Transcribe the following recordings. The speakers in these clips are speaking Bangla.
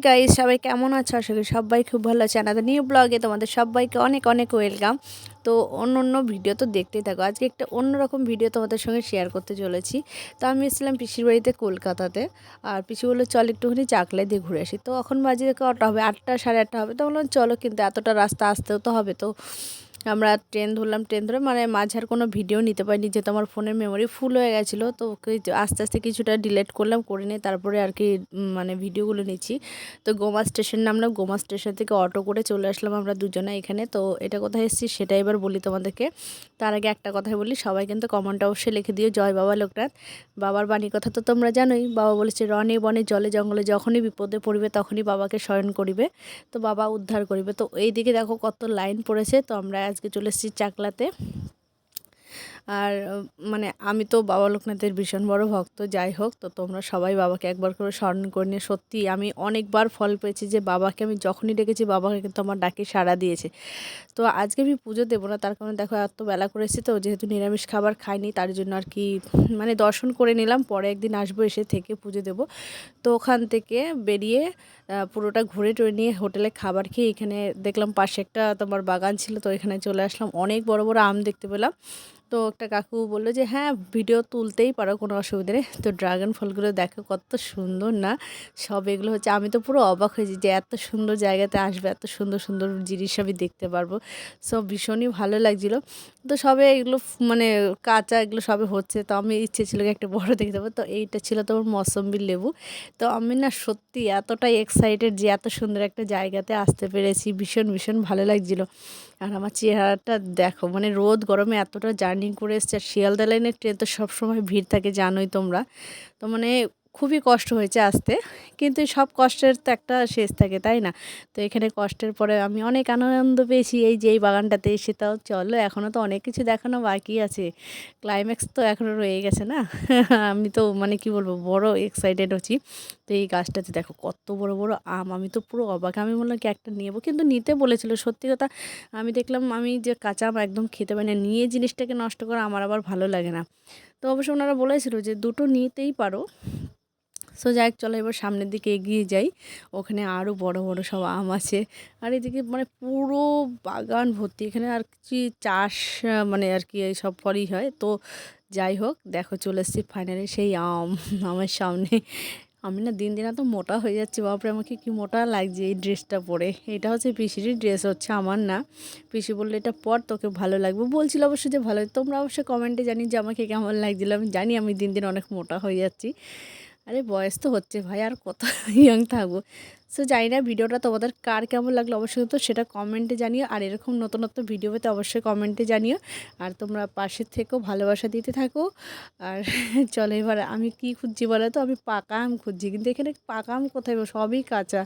গাইস, সবাই কেমন আছো? আশা করি সবাই খুব ভালো আছে। আমাদের নিউ ব্লগে তোমাদের সবাইকে অনেক অনেক ওয়েলকাম। তো অন্য ভিডিও তো দেখতেই থাকো। আজকে একটা অন্যরকম ভিডিও তোমাদের সঙ্গে শেয়ার করতে চলেছি। তো আমি এসেছিলাম পিসির বাড়িতে কলকাতাতে। আর পিসি বললো চল একটুখানি চাকলায় দিয়ে ঘুরে আসি। তো এখন বাজে কটা হবে, 8টা 8:30 হবে। তো বললাম চলো, কিন্তু এতটা রাস্তা আসতেও তো হবে। তো আমরা ট্রেন ধরলাম, ট্রেন ধরে মানে মাঝার কোনো ভিডিও নিতে পারিনি, যেহেতু আমার ফোনের মেমোরি ফুল হয়ে গেছিলো। তো আস্তে আস্তে কিছুটা ডিলিট করলাম, করে নিয়ে তারপরে আর কি মানে ভিডিওগুলো নিচ্ছি। তো গোমা স্টেশন নামলাম, গোমা স্টেশন থেকে অটো করে চলে আসলাম আমরা দুজনে এখানে। তো এটা কোথায় এসেছি সেটা এবার বলি তোমাদেরকে। তার আগে একটা কথাই বলি, সবাই কিন্তু কমেন্ট অবশ্যই লিখে দিও জয় বাবা লোকনাথ। বাবার বাণীর কথা তো তোমরা জানোই। বাবা বলেছে রনে বনে জলে জঙ্গলে যখনই বিপদে পড়িবে তখনই বাবাকে স্মরণ করিবে, তো বাবা উদ্ধার করিবে। তো এই দিকে দেখো কত লাইন পড়েছে। তো আমরা আজকে চলে এসেছি চাকলাতে। আর মানে আমি তো বাবা লোকনাথের ভীষণ বড় ভক্ত। যাই হোক, তো তোমরা সবাই বাবাকে একবার করে স্মরণ করে নিয়ে, সত্যি আমি অনেকবার ফল পেয়েছি যে বাবাকে আমি যখনই ডেকেছি বাবাকে কিন্তু আমার ডাকে সাড়া দিয়েছে। তো আজকে আমি পুজো দেবো না, তার কারণে দেখো এত বেলা করেছি। তো যেহেতু নিরামিষ খাবার খাইনি, তার জন্য আর কি মানে দর্শন করে নিলাম, পরে একদিন আসবো এসে থেকে পুজো দেবো। তো ওখান থেকে বেরিয়ে পুরোটা ঘুরে টুরে নিয়ে হোটেলে খাবার খেয়ে এখানে দেখলাম পাশে একটা তোমার বাগান ছিল। তো এখানে চলে আসলাম, অনেক বড় বড় আম দেখতে পেলাম। তো একটা কাকু বললো যে হ্যাঁ ভিডিও তুলতেই পারো, কোনো অসুবিধা নেই। তো ড্রাগন ফলগুলো দেখো কত সুন্দর না, সব এগুলো হচ্ছে, আমি তো পুরো অবাক হয়েছি যে এত সুন্দর জায়গাতে আসবে, এত সুন্দর সুন্দর জিনিস আমি দেখতে পারবো। সব ভীষণই ভালো লাগছিলো। তো সবে এগুলো মানে কাঁচা, এগুলো সবে হচ্ছে। তো আমি ইচ্ছে ছিল একটা বড় দেখতে পাবো। তো এইটা ছিল তোমার মৌসম্বির লেবু। তো আমি না সত্যি এতটাই এক্সাইটেড যে এত সুন্দর একটা জায়গাতে আসতে পেরেছি, ভীষণ ভীষণ ভালো লাগছিলো। আর আমার চেহারাটা দেখো, মানে রোদ গরমে এতটা জার্নি করে এসছে। আর শিয়ালদা লাইনের ট্রেন তো সবসময় ভিড় থাকে জানোই তোমরা। তো মানে খুবই কষ্ট হয়েছে আসতে, কিন্তু সব কষ্টের তো একটা শেষ থাকে, তাই না? তো এখানে কষ্টের পরে আমি অনেক আনন্দ পেয়েছি এই যে এই বাগানটাতে এসে। তাও চলো, এখনও তো অনেক কিছু দেখানো বাকি আছে, ক্লাইম্যাক্স তো এখনও রয়ে গেছে না। আমি তো মানে কি বলবো, বড় এক্সাইটেড হচ্ছি। তো এই গাছটাতে দেখো কত বড় বড় আম, আমি তো পুরো অবাক। আমি বললাম কি একটা নেবো, কিন্তু নিতে বলেছিল। সত্যি কথা, আমি দেখলাম আমি যে কাঁচা আম একদম খেতে পারি না, নিয়ে জিনিসটাকে নষ্ট করা আমার আবার ভালো লাগে না। তো অবশ্য ওনারা বলেছিল যে দুটো নিতেই পারো। সো যাই হোক, চলো এবার সামনের দিকে এগিয়ে যাই। ওখানে আরও বড় বড় সব আম আছে। আর এদিকে মানে পুরো বাগান ভর্তি, এখানে আর কি চাষ মানে আর কি এই সব ফলই হয়। তো যাই হোক, দেখো চলে এসেছি ফাইনালি সেই আমার সামনে। আমি না দিন দিন এত মোটা হয়ে যাচ্ছি, বাপরে আমাকে কি মোটা লাগছে এই ড্রেসটা পরে। এটা হচ্ছে পিসিরই ড্রেস, হচ্ছে আমার না। পিসি বললো এটা পর, তোকে ভালো লাগবে বলছিল অবশ্যই যে ভালো। তোমরা অবশ্যই কমেন্টে জানি যে আমাকে কেমন লাগছিলো। আমি জানি আমি দিন দিন অনেক মোটা হয়ে যাচ্ছি। আরে বয়স তো হচ্ছে ভাই, আর কত ইয়ং থাকবো। সো জানি না ভিডিওটা তোমাদের কার কেমন লাগলো, অবশ্যই তো সেটা কমেন্টে জানিও। আর এরকম নতুন নতুন ভিডিও পেতে অবশ্যই কমেন্টে জানিও। আর তোমরা পাশে থেকেও ভালোবাসা দিতে থাকো। আর চলো এবার আমি কি খুঁজছি বলো তো, আমি পাকা আম খুঁজছি, কিন্তু এখানে পাকা আম কোথায় পাবো, সবই কাঁচা।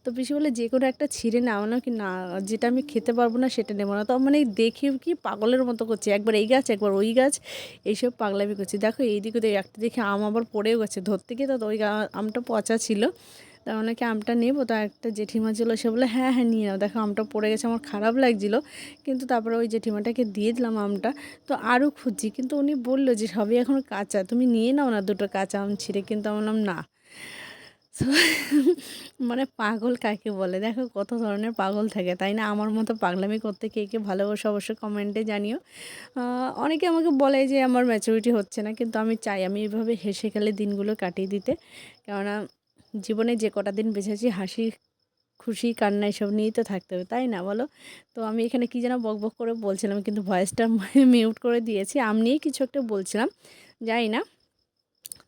তো পিসি বলে যে কোনো একটা ছিঁড়ে নাও না, কি না যেটা আমি খেতে পারবো না সেটা নেবো না। তো মানে দেখি কি পাগলের মতো করছে, একবার এই গাছ একবার ওই গাছ, এইসব পাগলামি করছি। দেখো এইদিকে একটা দেখে আম আবার পড়েও গেছে, ধরতে গিয়ে তো ওই আমটা পচা ছিল। তা অনেকে আমটা নেবো, তো একটা জেঠিমা ছিল, সে বলে হ্যাঁ হ্যাঁ নিয়ে নাও। দেখো আমটা পড়ে গেছে, আমার খারাপ লাগছিলো, কিন্তু তারপরে ওই জেঠিমাটাকে দিয়ে দিলাম আমটা। তো আরও খুঁজছি, কিন্তু উনি বললো যে সবই এখন কাঁচা, তুমি নিয়ে নাও না দুটো কাঁচা আম ছিঁড়ে। কিন্তু আমি বললাম না। তো মানে পাগল কাকে বলে, দেখো কত ধরনের পাগল থাকে, তাই না? আমার মতো পাগলামি করতে কে কে ভালোবাসে অবশ্যই কমেন্টে জানিও। অনেকে আমাকে বলে যে আমার ম্যাচুরিটি হচ্ছে না, কিন্তু আমি চাই আমি এভাবে হেসে খেলে দিনগুলো কাটিয়ে দিতে। কেননা জীবনে যে কটা দিন বেঁচেছি হাসি খুশি কান্না এসব নিয়েই তো থাকতে হবে, তাই না বলো? তো আমি এখানে কী যেন বক বক করে বলছিলাম, কিন্তু ভয়েসটা মিউট করে দিয়েছি। আমি নিয়েই কিছু একটা বলছিলাম, জানি না।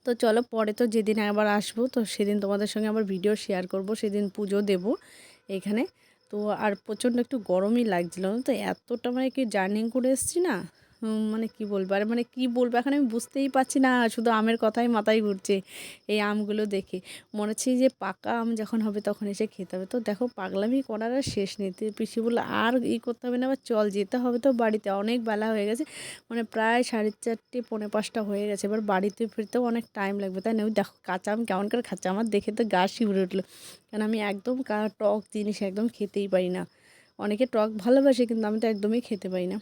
তো চলো পরে তো যেদিন আবার আসবো, তো সেদিন তোমাদের সঙ্গে আবার ভিডিও শেয়ার করব, সেদিন পুজো দেব এখানে। তো আর প্রচণ্ড একটু গরমই লাগছিলো, তো এতটা মানে কি জার্নি করে এসেছি না, মানে কি বলবো, আর মানে কি বলবো এখন আমি বুঝতেই পারছি না। শুধু আমের কথাই মাথায় ঘুরছে এই আমগুলো দেখে। মনে হচ্ছে যে পাকা আম যখন হবে তখন এসে খেতে হবে। তো দেখো পাগলামি করার আর শেষ নেই। তো পিসি বললো আর করতে হবে না, আবার চল যেতে হবে তো বাড়িতে, অনেক বেলা হয়ে গেছে। মানে প্রায় 4:30 পৌনে 5টা হয়ে গেছে, এবার বাড়িতে ফিরতেও অনেক টাইম লাগবে, তাই না? ওই দেখো কাঁচা আম কেমন করে খাচ্ছে, আমার দেখে তো গা শিউরে উঠলো। কারণ আমি একদম টক জিনিস একদম খেতেই পারি না। অনেকে টক ভালোবাসে, কিন্তু আমি তো একদমই খেতে পারি না।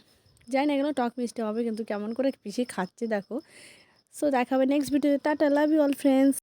জানি না এগুলো টক মিষ্টি হবে, কিন্তু কেমন করে পিসি খাচ্ছে দেখো। সো দেখা হবে নেক্সট ভিডিওতে। Tata, love you all friends.